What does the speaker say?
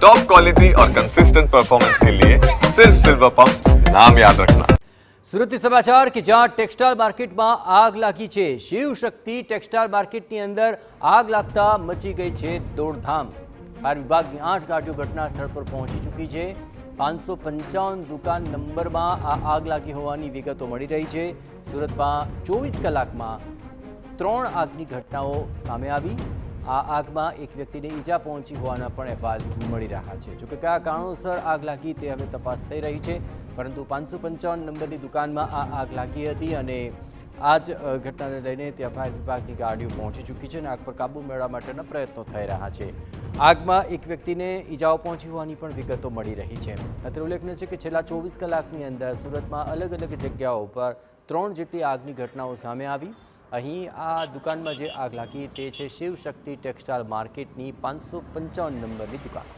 Top quality और consistent performance के लिए सिर्फ सिल्वर पंप नाम याद रखना। સુરતથી સમાચાર કે જ્યાં ટેક્સટાઇલ માર્કેટમાં આગ લાગી છે। શિવશક્તિ ટેક્સટાઇલ માર્કેટની અંદર આગ લાગતા મચી ગઈ છે દોડધામ। ફાયર વિભાગની 8 ગાડીઓ ઘટના સ્થળ પર પહોંચી ચૂકી છે। 555 દુકાન નંબરમાં આ આગ લાગી હોવાની વિગતો મળી રહી છે। સુરતમાં 24 કલાકમાં 3 આગની ઘટનાઓ સામે આવી। આ આગમાં એક વ્યક્તિને ઈજા પહોંચી હોવાના પણ અહેવાલ મળી રહ્યા છે। જોકે કયા કારણોસર આગ લાગી તે હવે તપાસ થઈ રહી છે, પરંતુ 555 નંબરની દુકાનમાં આ આગ લાગી હતી અને આ જ ઘટનાને લઈને ત્યાં ફાયર વિભાગની ગાડીઓ પહોંચી ચૂકી છે અને આગ પર કાબૂ મેળવવા માટેના પ્રયત્નો થઈ રહ્યા છે। આગમાં એક વ્યક્તિને ઈજાઓ પહોંચી હોવાની પણ વિગતો મળી રહી છે। અત્રે ઉલ્લેખનીય છે કે છેલ્લા 24 કલાકની અંદર સુરતમાં અલગ અલગ જગ્યાઓ પર 3 જેટલી આગની ઘટનાઓ સામે આવી। અહીં આ દુકાનમાં જે આગ લાગી તે છે શિવશક્તિ ટેક્સટાઇલ માર્કેટની 555 નંબરની દુકાન।